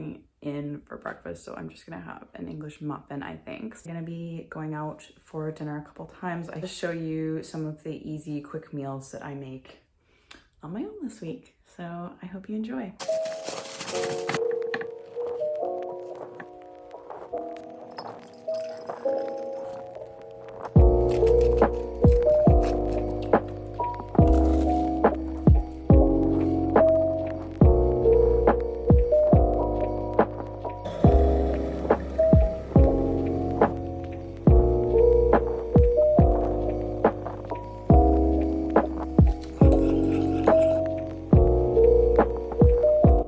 going in for breakfast, so I'm just gonna have an English muffin, I think. So I'm gonna be going out for dinner a couple times. I just show you some of the easy, quick meals that I make on my own this week. So I hope you enjoy.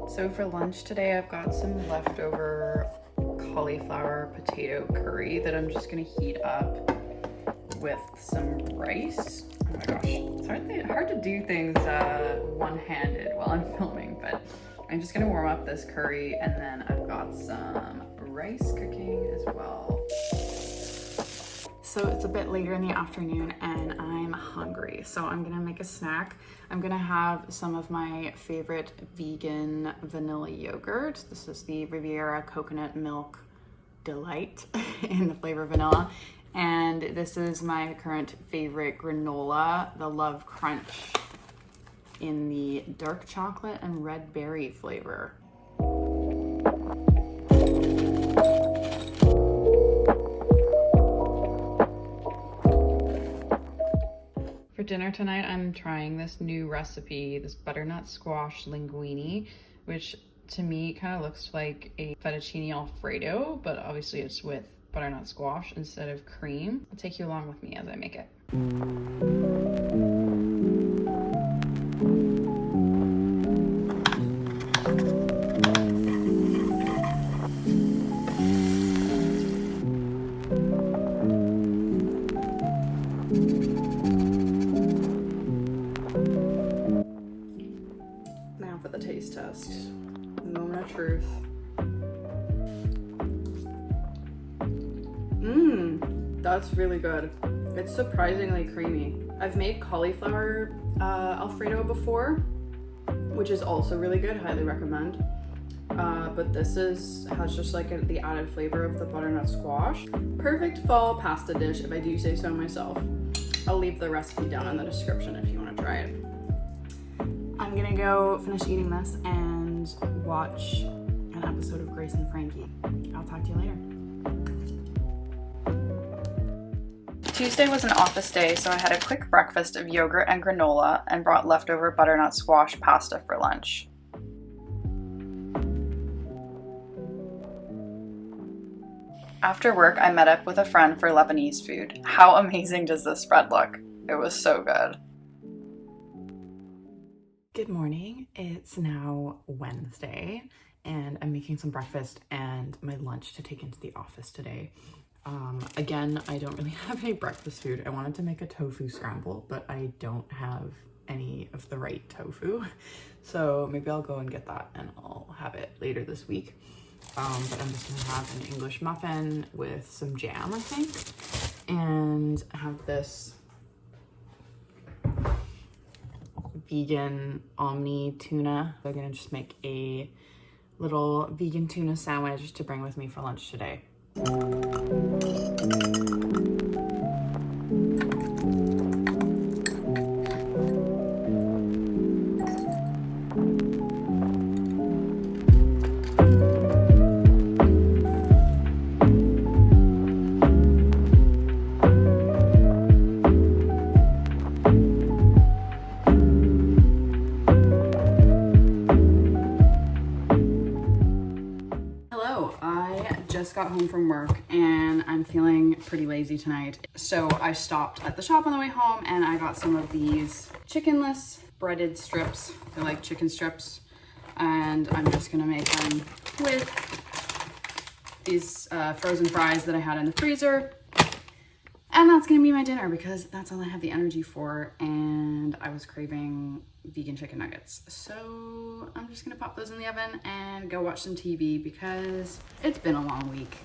So for lunch today, I've got some leftover cauliflower potato curry that I'm just gonna heat up with some rice. Oh my gosh, it's hard to do things one-handed while I'm filming, but I'm just gonna warm up this curry, and then I've got some rice cooking as well. So it's a bit later in the afternoon and I'm hungry, so I'm gonna make a snack. I'm gonna have some of my favorite vegan vanilla yogurt. This is the Riviera Coconut Milk Delight in the flavor vanilla. And this is my current favorite granola, the Love Crunch, in the dark chocolate and red berry flavor. For dinner tonight, I'm trying this new recipe, this butternut squash linguine, which to me kind of looks like a fettuccine alfredo, but obviously it's with butternut squash instead of cream. I'll take you along with me as I make it. Now for the taste test. Moment of truth. That's really good. It's surprisingly creamy. I've made cauliflower Alfredo before, which is also really good, highly recommend. But this has just like the added flavor of the butternut squash. Perfect fall pasta dish, if I do say so myself. I'll leave the recipe down in the description if you want to try it. I'm gonna go finish eating this and watch an episode of Grace and Frankie. I'll talk to you later. Tuesday was an office day, so I had a quick breakfast of yogurt and granola and brought leftover butternut squash pasta for lunch. After work, I met up with a friend for Lebanese food. How amazing does this spread look? It was so good. Good morning. It's now Wednesday and I'm making some breakfast and my lunch to take into the office today. Again, I don't really have any breakfast food. I wanted to make a tofu scramble, but I don't have any of the right tofu. So maybe I'll go and get that and I'll have it later this week. But I'm just gonna have an English muffin with some jam, I think. And I have this vegan Omni tuna. I'm gonna just make a little vegan tuna sandwich to bring with me for lunch today. Got home from work and I'm feeling pretty lazy tonight. So I stopped at the shop on the way home and I got some of these chickenless breaded strips. They're like chicken strips. And I'm just gonna make them with these frozen fries that I had in the freezer. And that's gonna be my dinner because that's all I have the energy for. And I was craving vegan chicken nuggets. So I'm just gonna pop those in the oven and go watch some TV because it's been a long week.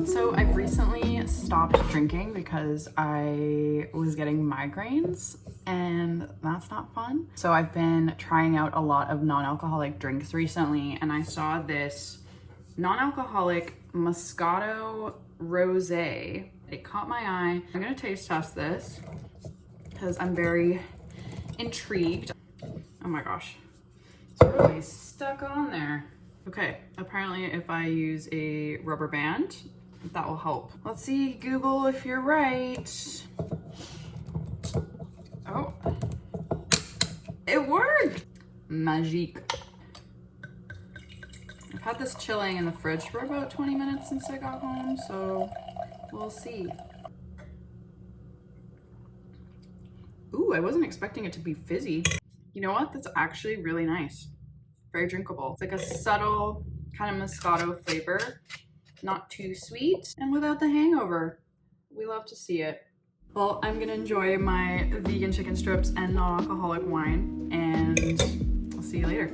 So I've recently stopped stopped drinking because I was getting migraines and that's not fun. So I've been trying out a lot of non-alcoholic drinks recently, and I saw this non-alcoholic Moscato Rosé. It caught my eye. I'm gonna taste test this because I'm very intrigued. Oh my gosh, it's really stuck on there. Okay, apparently if I use a rubber band, that will help. Let's see, Google, if you're right. Oh, it worked! Magique. I've had this chilling in the fridge for about 20 minutes since I got home, so we'll see. Ooh, I wasn't expecting it to be fizzy. You know what? That's actually really nice. Very drinkable. It's like a subtle kind of Moscato flavor. Not too sweet and without the hangover. We love to see it. Well, I'm gonna enjoy my vegan chicken strips and non-alcoholic wine, and I'll see you later.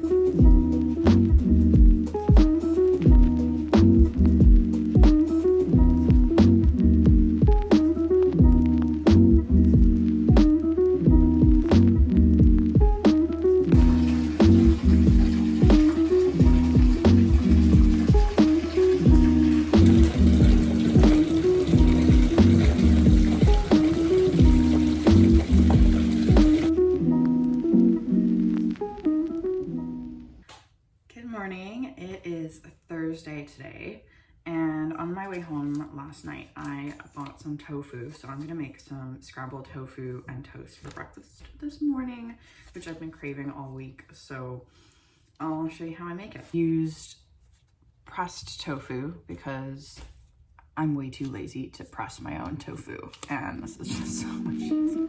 It is Thursday today, and on my way home last night I bought some tofu, so I'm gonna make some scrambled tofu and toast for breakfast this morning, which I've been craving all week. So I'll show you how I make it. Used pressed tofu because I'm way too lazy to press my own tofu, and this is just so much easier.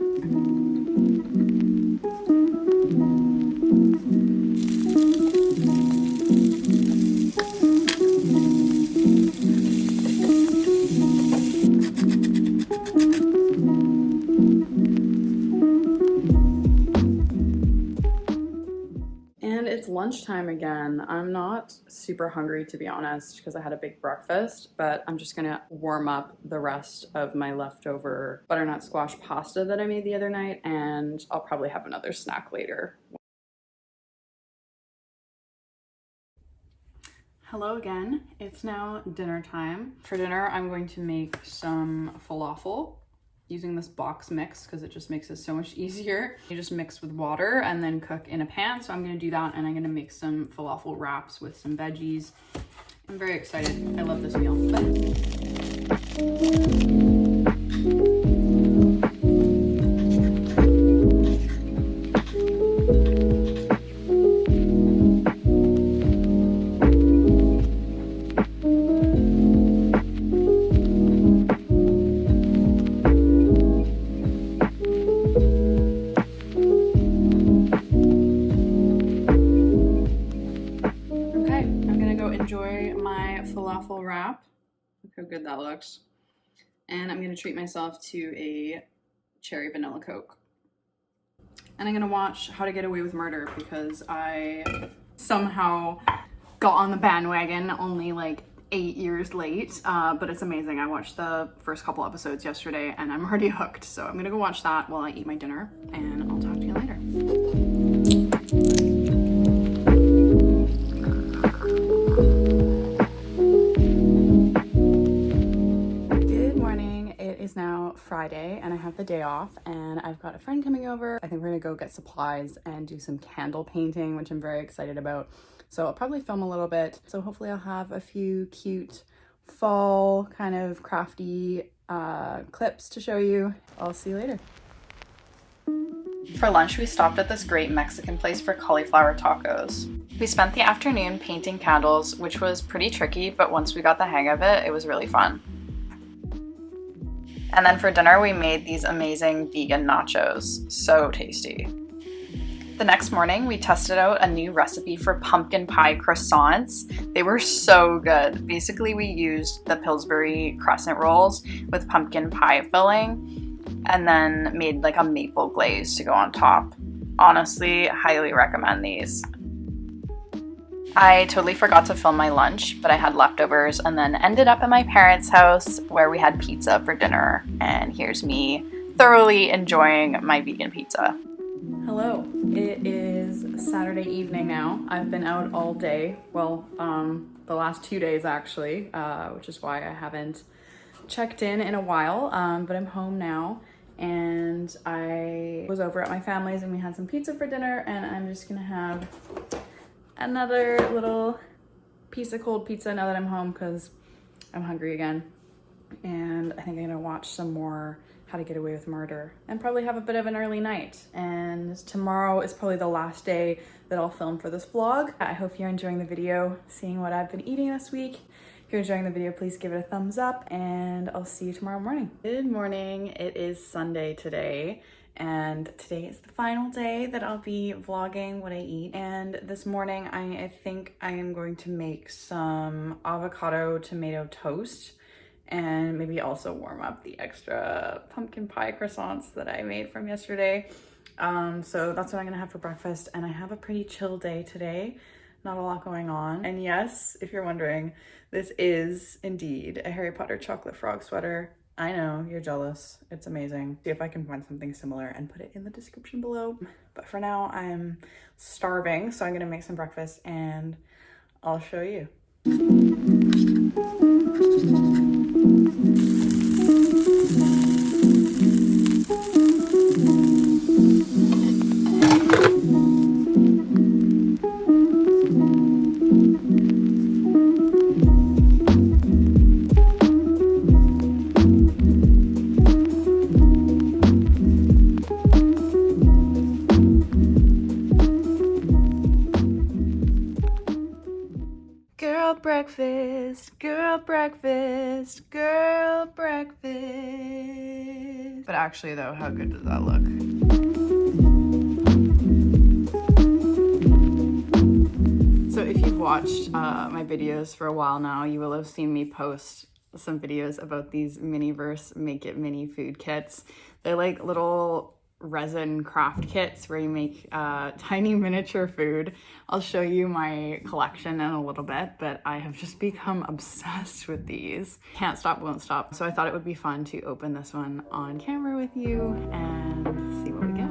It's lunchtime again. I'm not super hungry, to be honest, because I had a big breakfast, but I'm just gonna warm up the rest of my leftover butternut squash pasta that I made the other night, and I'll probably have another snack later. Hello again. It's now dinner time. For dinner, I'm going to make some falafel using this box mix because it just makes it so much easier. You just mix with water and then cook in a pan. So I'm gonna do that, and I'm gonna make some falafel wraps with some veggies. I'm very excited. I love this meal. Enjoy my falafel wrap. Look how good that looks. And I'm gonna treat myself to a cherry vanilla Coke. And I'm gonna watch How to Get Away with Murder because I somehow got on the bandwagon only like 8 years late, but it's amazing. I watched the first couple episodes yesterday and I'm already hooked. So I'm gonna go watch that while I eat my dinner, and I'll talk to you later. Now Friday, and I have the day off, and I've got a friend coming over. I think we're gonna go get supplies and do some candle painting, which I'm very excited about. So I'll probably film a little bit. So hopefully I'll have a few cute fall kind of crafty clips to show you. I'll see you later. For lunch, we stopped at this great Mexican place for cauliflower tacos. We spent the afternoon painting candles, which was pretty tricky, but once we got the hang of it, it was really fun. And then for dinner, we made these amazing vegan nachos. So tasty. The next morning, we tested out a new recipe for pumpkin pie croissants. They were so good. Basically, we used the Pillsbury crescent rolls with pumpkin pie filling and then made like a maple glaze to go on top. Honestly, highly recommend these. I totally forgot to film my lunch, but I had leftovers and then ended up at my parents' house where we had pizza for dinner. And here's me thoroughly enjoying my vegan pizza. Hello, it is Saturday evening now. I've been out all day. Well, the last 2 days actually, which is why I haven't checked in a while, but I'm home now. And I was over at my family's and we had some pizza for dinner, and I'm just gonna have another little piece of cold pizza now that I'm home because I'm hungry again. And I think I'm gonna watch some more How to Get Away with Murder and probably have a bit of an early night. And tomorrow is probably the last day that I'll film for this vlog. I hope you're enjoying the video, seeing what I've been eating this week. If you're enjoying the video, please give it a thumbs up, and I'll see you tomorrow morning. Good morning. It is Sunday today, and today is the final day that I'll be vlogging what I eat. And this morning, I think I am going to make some avocado tomato toast and maybe also warm up the extra pumpkin pie croissants that I made from yesterday. So that's what I'm gonna have for breakfast, and I have a pretty chill day today. Not a lot going on. And yes, if you're wondering, this is indeed a Harry Potter chocolate frog sweater. I know, you're jealous. It's amazing. See if I can find something similar and put it in the description below. But for now, I'm starving, so I'm gonna make some breakfast and I'll show you. Girl breakfast. But actually though, how good does that look? So if you've watched my videos for a while now, you will have seen me post some videos about these Miniverse Make It Mini food kits. They're like little resin craft kits where you make tiny miniature food. I'll show you my collection in a little bit, but I have just become obsessed with these. Can't stop, won't stop. So I thought it would be fun to open this one on camera with you and see what we get.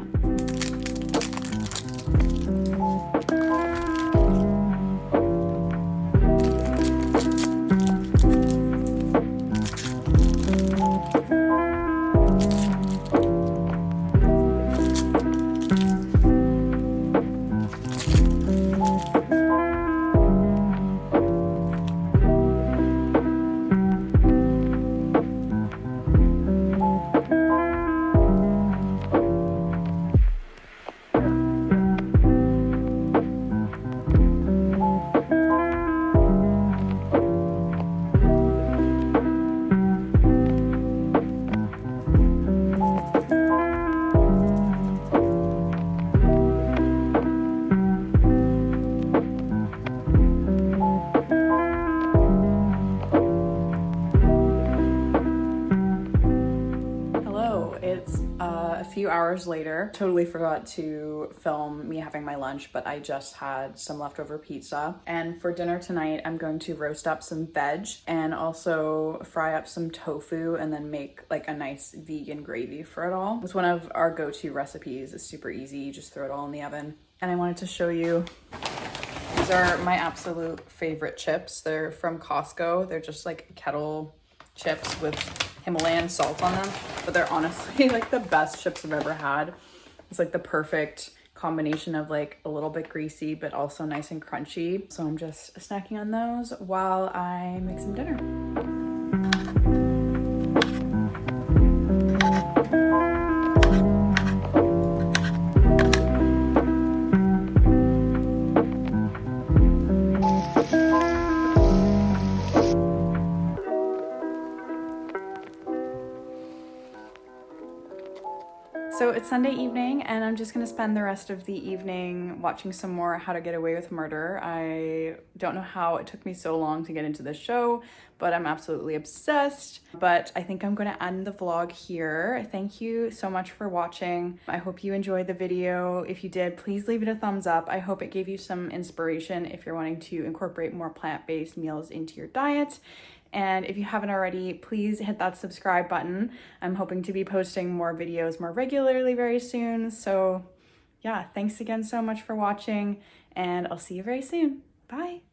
Few hours later. Totally forgot to film me having my lunch, but I just had some leftover pizza. And for dinner tonight, I'm going to roast up some veg and also fry up some tofu and then make like a nice vegan gravy for it all. It's one of our go-to recipes. It's super easy. You just throw it all in the oven. And I wanted to show you, these are my absolute favorite chips. They're from Costco. They're just like kettle chips with Himalayan salt on them, but they're honestly like the best chips I've ever had. It's like the perfect combination of like a little bit greasy but also nice and crunchy. So I'm just snacking on those while I make some dinner. So it's Sunday evening and I'm just gonna spend the rest of the evening watching some more How to Get Away with Murder. I don't know how it took me so long to get into this show, but I'm absolutely obsessed. But I think I'm gonna end the vlog here. Thank you so much for watching. I hope you enjoyed the video. If you did, please leave it a thumbs up. I hope it gave you some inspiration if you're wanting to incorporate more plant-based meals into your diet. And if you haven't already, please hit that subscribe button. I'm hoping to be posting more videos more regularly very soon. So yeah, thanks again so much for watching and I'll see you very soon. Bye.